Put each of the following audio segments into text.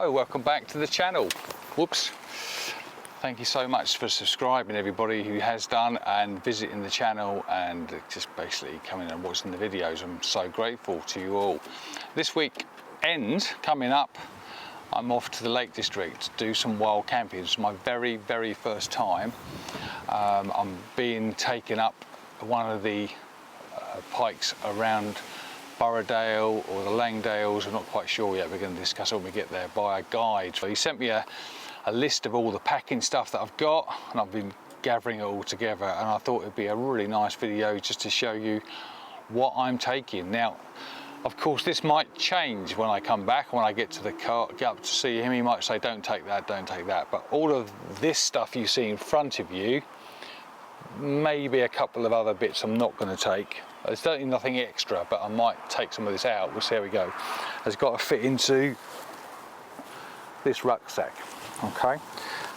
Hello, welcome back to the channel. Whoops. Thank you so much for subscribing, everybody who has done, and visiting the channel and just basically coming and watching the videos. I'm so grateful to you all. This weekend coming up, I'm off to the Lake District to do some wild camping. It's my very first time. I'm being taken up one of the pikes around Borrowdale or the Langdales. I'm not quite sure yet. We're going to discuss it when we get there, by a guide. So he sent me a list of all the packing stuff that I've got, and I've been gathering it all together, and I thought it'd be a really nice video just to show you what I'm taking. Now, of course, this might change when I come back. When I get to the car, get up to see him, he might say, don't take that, don't take that. But all of this stuff you see in front of you, maybe a couple of other bits I'm not going to take. There's certainly nothing extra, but I might take some of this out. We'll see how we go. It's got to fit into this rucksack. Okay,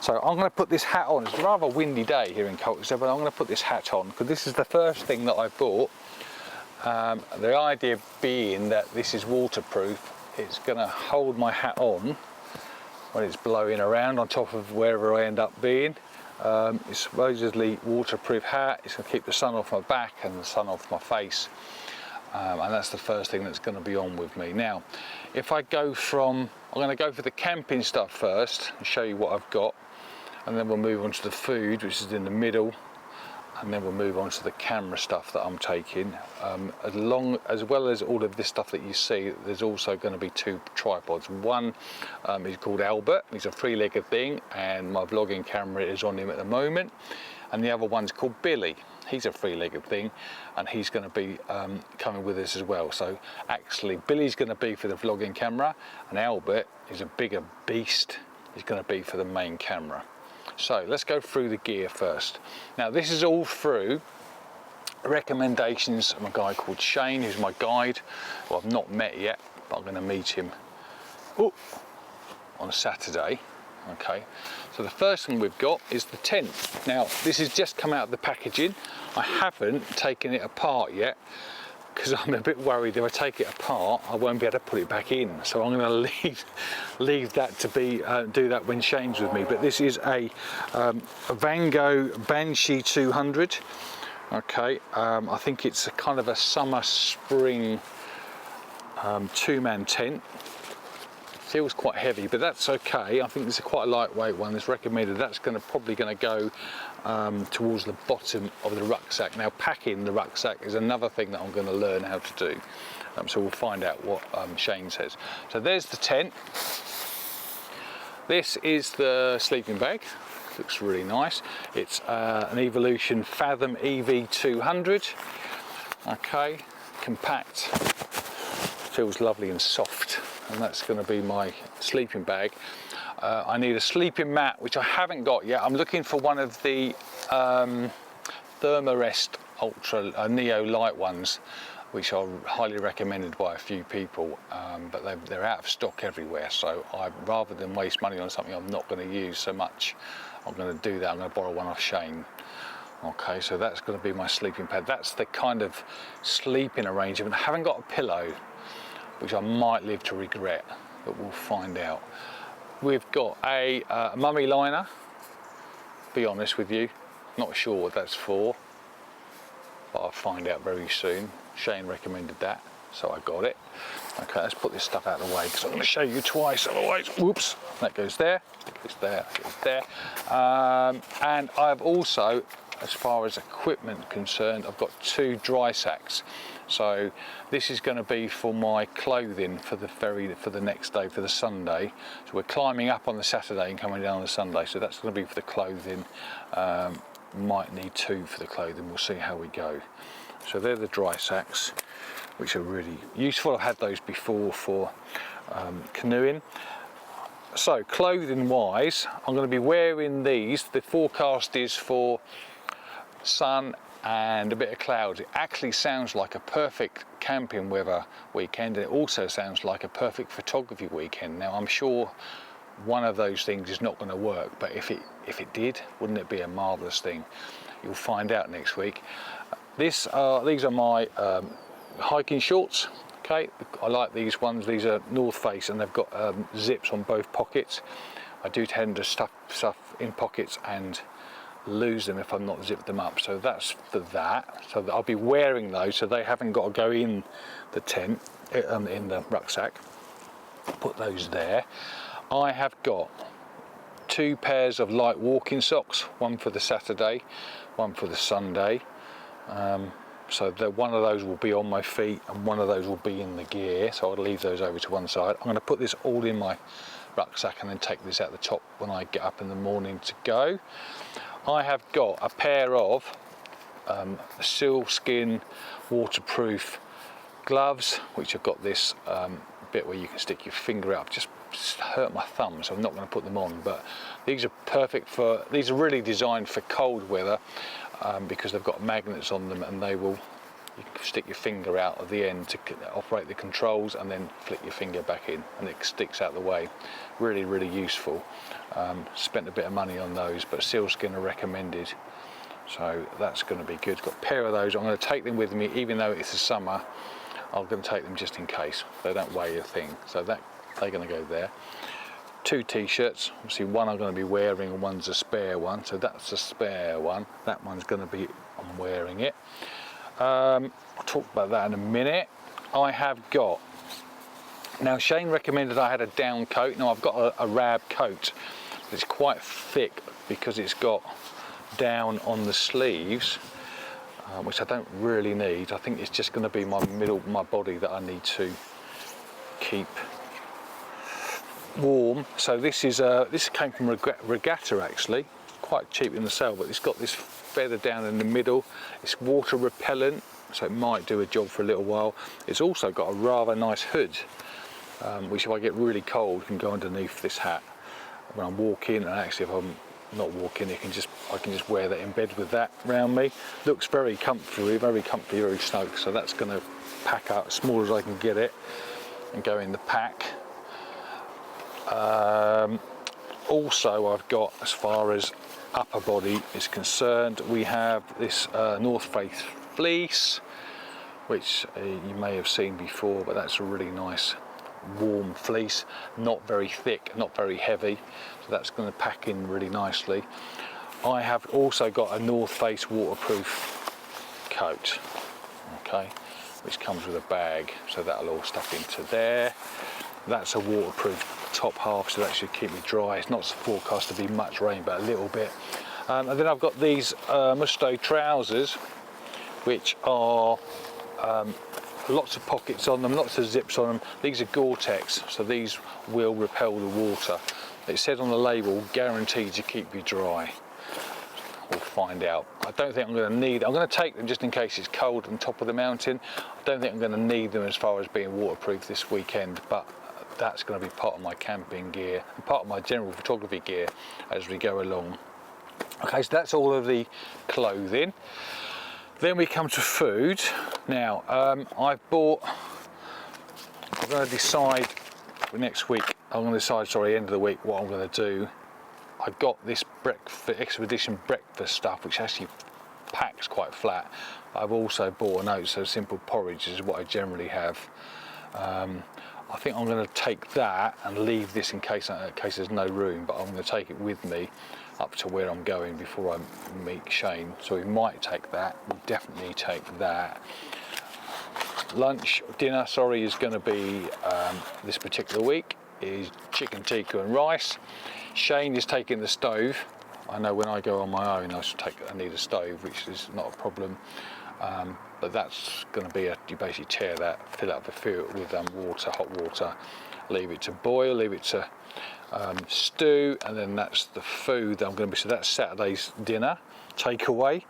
so I'm going to put this hat on. It's a rather windy day here in Colchester, but I'm going to put this hat on because this is the first thing that I bought. The idea being that this is waterproof. It's going to hold my hat on when it's blowing around on top of wherever I end up being. It's supposedly waterproof hat. It's going to keep the sun off my back and the sun off my face, and that's the first thing that's going to be on with me. Now, if I go from, I'm going to go for the camping stuff first and show you what I've got, and then we'll move on to the food, which is in the middle, and then we'll move on to the camera stuff that I'm taking. As well as all of this stuff that you see, there's also going to be two tripods. One is called Albert. He's a three-legged thing, and my vlogging camera is on him at the moment. And the other one's called Billy. He's a three-legged thing, and he's going to be coming with us as well. So actually, Billy's going to be for the vlogging camera, and Albert is a bigger beast. He's going to be for the main camera. So let's go through the gear first. Now, this is all through recommendations of a guy called Shane, who's my guide, who I've not met yet, but I'm going to meet him on Saturday. Okay, so the first thing we've got is the tent. Now, this has just come out of the packaging. I haven't taken it apart yet because I'm a bit worried if I take it apart I won't be able to put it back in, so I'm going to leave that to be do that when Shane's with me. But this is a Vango Banshee 200. Okay, I think it's a kind of a summer spring two-man tent. Feels quite heavy, but that's okay. I think this is quite a lightweight one. It's recommended. That's probably going to go towards the bottom of the rucksack. Now, packing the rucksack is another thing that I'm going to learn how to do. So we'll find out what Shane says. So there's the tent. This is the sleeping bag. Looks really nice. It's an Evolution Fathom EV200. Okay, compact. Feels lovely and soft. And that's going to be my sleeping bag. I need a sleeping mat, which I haven't got yet. I'm looking for one of the Thermarest Ultra Neo Light ones, which are highly recommended by a few people, but they're out of stock everywhere. So rather than waste money on something I'm not going to use so much, I'm going to do that. I'm going to borrow one off Shane. Okay, so that's going to be my sleeping pad. That's the kind of sleeping arrangement. I haven't got a pillow, which I might live to regret, but we'll find out. We've got a mummy liner, be honest with you, not sure what that's for, but I'll find out very soon. Shane recommended that, so I got it. Okay, let's put this stuff out of the way because I'm going to show you twice, otherwise, whoops, that goes there, that goes there, that goes there. And I've also, as far as equipment concerned, I've got two dry sacks. So this is going to be for my clothing for the next day, for the Sunday. So we're climbing up on the Saturday and coming down on the Sunday. So that's going to be for the clothing. Might need two for the clothing. We'll see how we go. So they're the dry sacks, which are really useful. I've had those before for canoeing. So clothing wise, I'm going to be wearing these. The forecast is for sun and a bit of clouds. It actually sounds like a perfect camping weather weekend, and it also sounds like a perfect photography weekend. Now, I'm sure one of those things is not going to work, but if it did, wouldn't it be a marvelous thing? You'll find out next week. These are my hiking shorts. Okay, I like these ones. These are North Face and they've got zips on both pockets. I do tend to stuff in pockets and lose them if I'm not zipped them up, so that's for that. So I'll be wearing those so they haven't got to go in the tent, in the rucksack. Put those there. I have got 2 pairs of light walking socks, one for the Saturday, one for the Sunday. So one of those will be on my feet and one of those will be in the gear, so I'll leave those over to one side. I'm going to put this all in my rucksack and then take this out the top when I get up in the morning to go. I have got a pair of sealskin waterproof gloves, which have got this bit where you can stick your finger out. Just hurt my thumb, so I'm not going to put them on, but these are perfect for, these are really designed for cold weather because they've got magnets on them and you can stick your finger out at the end to operate the controls and then flick your finger back in and it sticks out the way. Really, really useful. Spent a bit of money on those, but sealskin are recommended. So that's going to be good. Got a pair of those. I'm going to take them with me, even though it's the summer. I'm going to take them just in case. They don't weigh a thing. So they're going to go there. 2 t-shirts. Obviously one I'm going to be wearing and one's a spare one. So that's a spare one. That one's going to be, I'm wearing it. I'll talk about that in a minute. I have got, now Shane recommended I had a down coat. Now I've got a rab coat. It's quite thick because it's got down on the sleeves, which I don't really need. I think it's just going to be my body that I need to keep warm. So this came from Regatta actually, quite cheap in the sale, but it's got this feather down in the middle. It's water repellent, so it might do a job for a little while. It's also got a rather nice hood, which if I get really cold can go underneath this hat when I'm walking, and actually if I'm not walking I can just wear that in bed with that around me. Looks very comfy, very snug. So that's going to pack up as small as I can get it and go in the pack. Also I've got, as far as upper body is concerned, we have this North Face fleece, which you may have seen before, but that's a really nice warm fleece, not very thick, not very heavy, so that's going to pack in really nicely. I have also got a North Face waterproof coat, okay, which comes with a bag, so that'll all stuff into there. That's a waterproof top half, so that should keep me dry. It's not forecast to be much rain, but a little bit. And then I've got these Musto trousers, which are lots of pockets on them, lots of zips on them. These are Gore-Tex, so these will repel the water. It said on the label, guaranteed to keep you dry. We'll find out. I don't think I'm going to need, I'm going to take them just in case it's cold on top of the mountain. I don't think I'm going to need them as far as being waterproof this weekend, but that's going to be part of my camping gear and part of my general photography gear as we go along. Okay, so that's all of the clothing. Then we come to food. Now, I'm going to decide for next week, end of the week, what I'm going to do. I got this Expedition breakfast stuff, which actually packs quite flat. I've also bought an oats, so simple porridge is what I generally have. I think I'm going to take that and leave this in case there's no room, but I'm going to take it with me up to where I'm going before I meet Shane. So we might take that, we'll definitely take that. Dinner, is going to be, this particular week, is chicken tikka and rice. Shane is taking the stove. I know when I go on my own I need a stove, which is not a problem. But that's going to be you basically tear that, fill up the food with water, hot water, leave it to boil, leave it to stew, and then that's the food that I'm going to be, so that's Saturday's dinner, takeaway.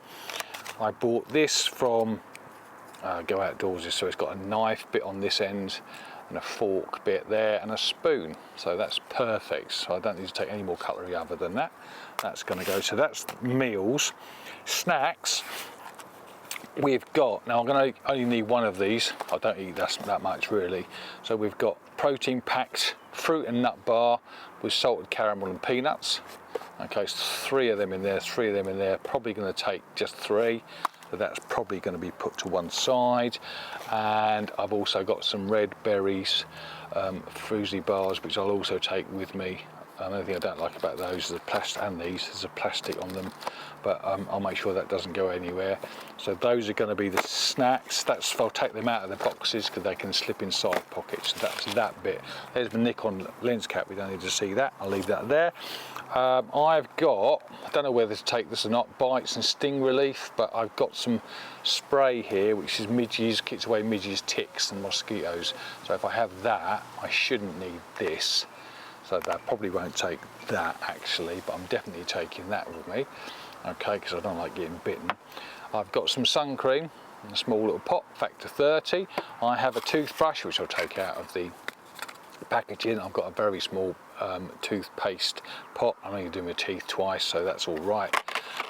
I bought this from Go Outdoorsy, so it's got a knife bit on this end and a fork bit there and a spoon, so that's perfect. So I don't need to take any more cutlery other than that. That's going to go, so that's meals. Snacks, we've got, now I'm going to only need one of these, I don't eat that much really, so we've got protein packed fruit and nut bar with salted caramel and peanuts. Okay, so 3 of them in there, probably going to take just 3. so that's probably going to be put to one side. And I've also got some red berries fruity bars, which I'll also take with me. The only thing I don't like about those is the plastic, and these, there's a plastic on them, but I'll make sure that doesn't go anywhere. So those are going to be the snacks. I'll take them out of the boxes because they can slip inside pockets. So that's that bit. There's the Nikon lens cap, we don't need to see that, I'll leave that there. I've got, I don't know whether to take this or not, bites and sting relief, but I've got some spray here which is midges, keeps away midges, ticks and mosquitoes. So if I have that, I shouldn't need this. So that probably won't take that actually, but I'm definitely taking that with me, okay, because I don't like getting bitten. I've got some sun cream in a small little pot, factor 30. I have a toothbrush which I'll take out of the packaging. I've got a very small toothpaste pot. I'm only doing my teeth twice, so that's all right.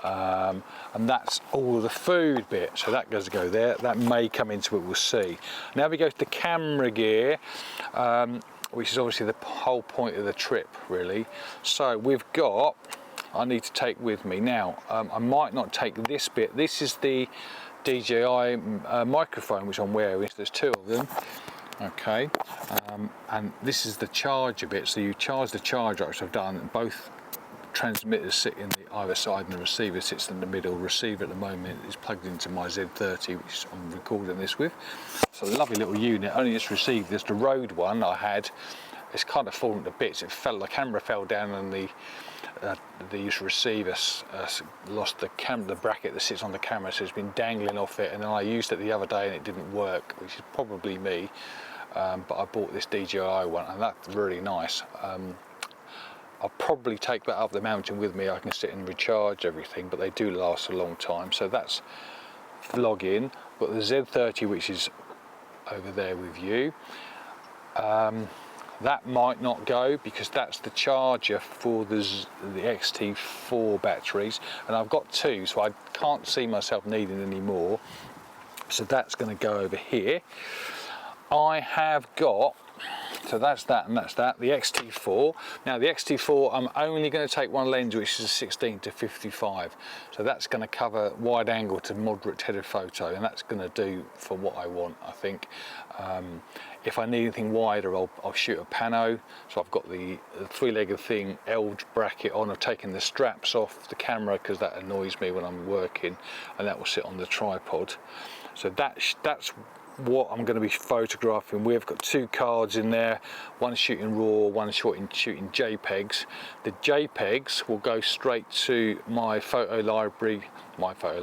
And that's all the food bit, so that does go there. That may come into it, we'll see. Now we go to the camera gear, which is obviously the whole point of the trip really. So we've got, I need to take with me now, I might not take this bit. This is the DJI microphone which I'm wearing. There's two of them, okay, and this is the charger bit. So you charge the charger, which I've done, and both transmitters sit in the either side and the receiver sits in the middle. Receiver at the moment is plugged into my Z30, which I'm recording this with. So a lovely little unit. Only just received this. The Rode one I had, it's kind of fallen to bits. It fell, the camera fell down, and the receiver lost the bracket that sits on the camera, so it's been dangling off it. And then I used it the other day and it didn't work, which is probably me. But I bought this DJI one, and that's really nice. I'll probably take that up the mountain with me. I can sit and recharge everything, but they do last a long time. So that's vlogging. Got the Z30, which is over there with you. That might not go because that's the charger for the X-T4 batteries, and I've got two, so I can't see myself needing any more. So that's going to go over here. I have got, so that's that and that's that, the X-T4. Now the X-T4, I'm only going to take one lens, which is a 16 to 55. So that's going to cover wide angle to moderate telephoto, and that's going to do for what I want, I think. If I need anything wider, I'll shoot a pano. So I've got the three-legged thing, L bracket on. I've taken the straps off the camera because that annoys me when I'm working, and that will sit on the tripod. So that's what I'm going to be photographing. We've got two cards in there, one shooting RAW, one shooting JPEGs. The JPEGs will go straight to my photo library, the photo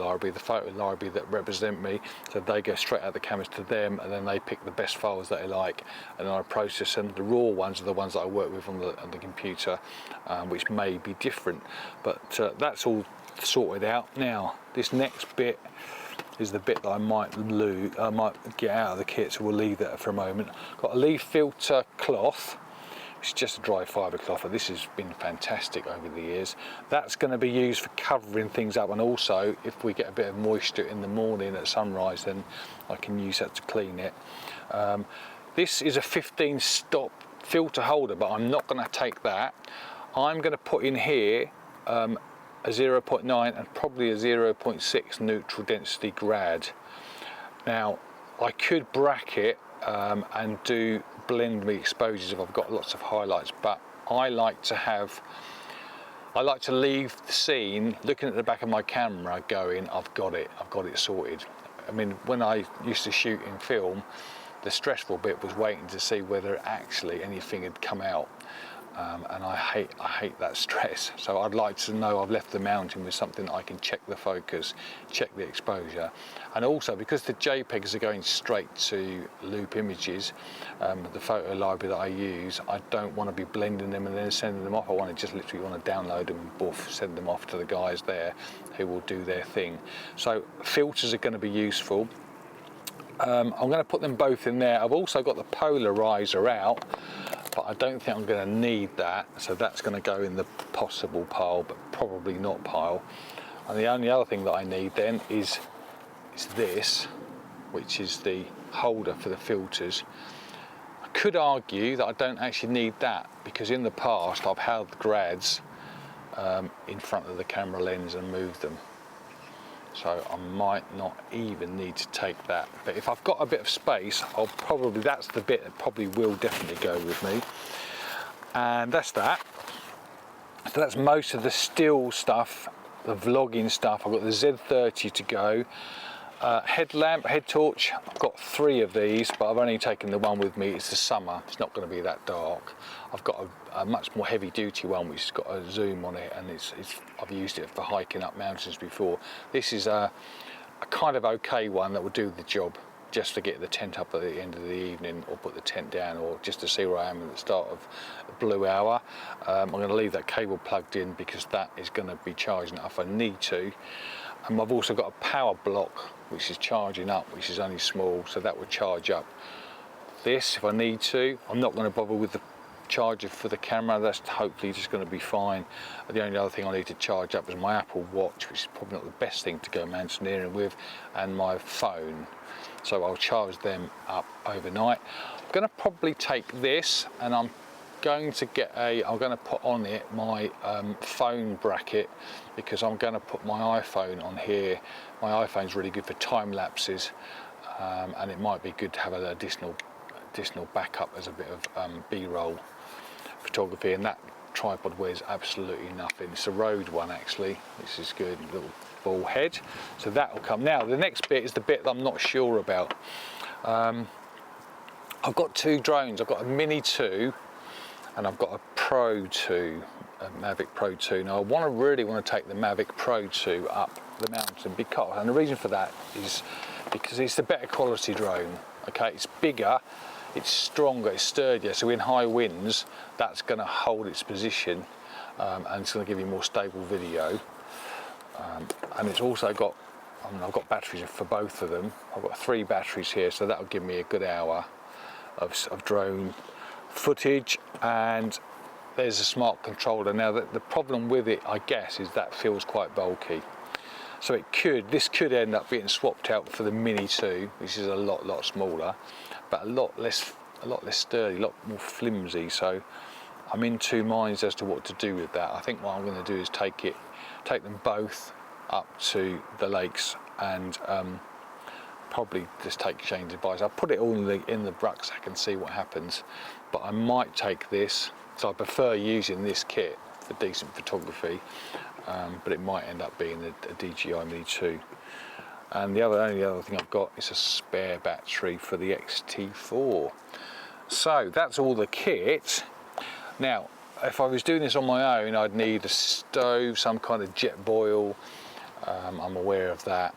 library that represent me. So they go straight out of the cameras to them, and then they pick the best files that they like, and then I process them. The RAW ones are the ones that I work with on the computer, which may be different, but that's all sorted out. Now this next bit is the bit that I might get out of the kit, so we'll leave that for a moment. Got a leaf filter cloth, which is just a dry fibre cloth, and this has been fantastic over the years. That's going to be used for covering things up, and also if we get a bit of moisture in the morning at sunrise, then I can use that to clean it. This is a 15 stop filter holder, but I'm not going to take that. I'm going to put in here a 0.9 and probably a 0.6 neutral density grad. Now I could bracket and do blend me exposures if I've got lots of highlights, but I like to leave the scene looking at the back of my camera going, I've got it sorted. I mean, when I used to shoot in film, the stressful bit was waiting to see whether actually anything had come out. And I hate that stress. So I'd like to know I've left the mountain with something that I can check the focus, check the exposure. And also, because the JPEGs are going straight to Loop Images, the photo library that I use, I don't want to be blending them and then sending them off. I want to just literally want to download them and boof, send them off to the guys there who will do their thing. So filters are going to be useful. I'm going to put them both in there. I've also got the polarizer out, but I don't think I'm going to need that, so that's going to go in the possible pile, but probably not pile. And the only other thing that I need then is this, which is the holder for the filters. I could argue that I don't actually need that, because in the past I've held the grads in front of the camera lens and moved them. so I might not even need to take that. But if I've got a bit of space, I'll probably, that's the bit that probably will definitely go with me. And that's that. So that's most of the still stuff, the vlogging stuff. I've got the Z30 to go. Headlamp, head torch, I've got 3 of these, but I've only taken the one with me. It's the summer, it's not going to be that dark. I've got a much more heavy duty one which has got a zoom on it, and I've used it for hiking up mountains before. This is a kind of okay one that will do the job, just to get the tent up at the end of the evening, or put the tent down, or just to see where I am at the start of blue hour. I'm going to leave that cable plugged in because that is going to be charging up if I need to. And I've also got a power block which is charging up, which is only small, so that will charge up this if I need to. I'm not going to bother with the charger for the camera, that's hopefully just going to be fine. The only other thing I need to charge up is my Apple Watch, which is probably not the best thing to go mountaineering with, and my phone. So I'll charge them up overnight. I'm going to probably take this, and I'm going to put on it my phone bracket, because I'm going to put my iPhone on here. My iPhone's really good for time lapses, and it might be good to have an additional backup as a bit of B-roll photography. And that tripod weighs absolutely nothing. It's a Rode one actually. This is good, little ball head. So that will come. Now the next bit is the bit that I'm not sure about. I've got 2 drones. I've got a Mini 2 and I've got a Pro 2, a Mavic Pro 2. Now I really want to take the Mavic Pro 2 up the mountain, and the reason for that is because it's the better quality drone. Okay, it's bigger, it's stronger, it's sturdier, so in high winds that's going to hold its position, and it's going to give you more stable video. And it's also got, I've got batteries for both of them. I've got 3 batteries here, so that'll give me a good hour of drone footage. And there's a smart controller. Now the problem with it, I guess, is that feels quite bulky. So this could end up being swapped out for the Mini 2, which is a lot smaller, but a lot less sturdy, a lot more flimsy. So I'm in 2 minds as to what to do with that. I think what I'm going to do is take them both up to the lakes, and probably just take Shane's advice. I'll put it all in the rucksack and see what happens. But I might take this, so I prefer using this kit for decent photography. But it might end up being a DJI Mini 2. And the only other thing I've got is a spare battery for the X-T4. So that's all the kit. Now, if I was doing this on my own, I'd need a stove, some kind of jet boil. I'm aware of that.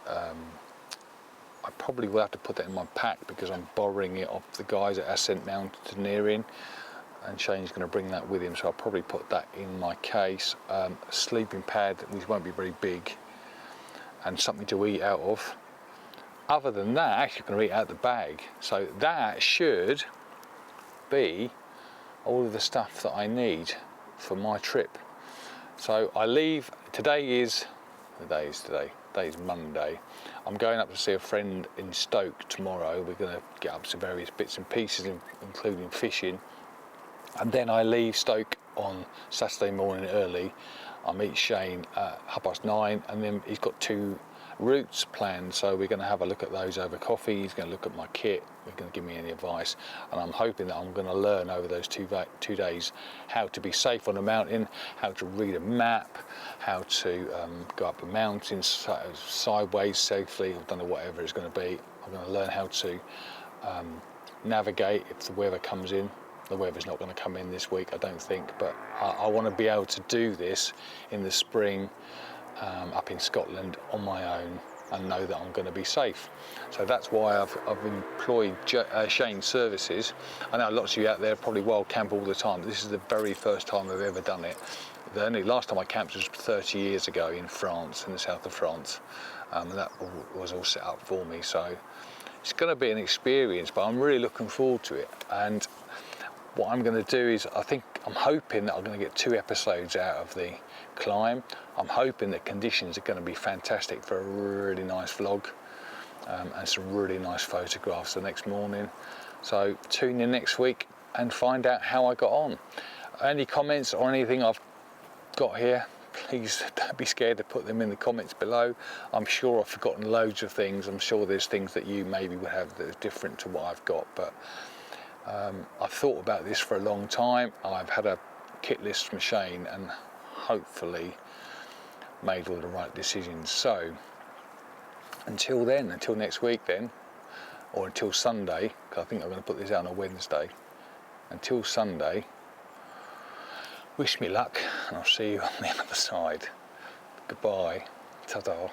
I probably will have to put that in my pack because I'm borrowing it off the guys at Ascent Mountaineering, and Shane's going to bring that with him, so I'll probably put that in my case. A sleeping pad, which won't be very big, and something to eat out of. Other than that, actually going to eat out the bag. So that should be all of the stuff that I need for my trip. So I leave, today is Monday. I'm going up to see a friend in Stoke tomorrow. We're going to get up to various bits and pieces, including fishing. And then I leave Stoke on Saturday morning early. I meet Shane at 9:30, and then he's got 2 routes planned, so we're going to have a look at those over coffee. He's going to look at my kit, he's going to give me any advice, and I'm hoping that I'm going to learn over those 2 days how to be safe on a mountain, how to read a map, how to go up a mountain sideways safely. I don't know, whatever it's going to be. I'm going to learn how to navigate if the weather comes in. The weather's not going to come in this week, I don't think, but I want to be able to do this in the spring up in Scotland on my own and know that I'm going to be safe. So that's why I've employed Shane's services. I know lots of you out there probably wild camp all the time, but this is the very first time I've ever done it. The only last time I camped was 30 years ago in France, in the south of France, and that was all set up for me. So it's going to be an experience, but I'm really looking forward to it. And what I'm going to do is, I'm hoping that I'm going to get 2 episodes out of the climb. I'm hoping that conditions are going to be fantastic for a really nice vlog, and some really nice photographs the next morning. So tune in next week and find out how I got on. Any comments or anything I've got here, please don't be scared to put them in the comments below. I'm sure I've forgotten loads of things. I'm sure there's things that you maybe would have that are different to what I've got, but I've thought about this for a long time. I've had a kit list from Shane and hopefully made all the right decisions. So until then, until next week then, or until Sunday, because I think I'm going to put this out on a Wednesday. Until Sunday, wish me luck, and I'll see you on the other side. Goodbye. Ta-da.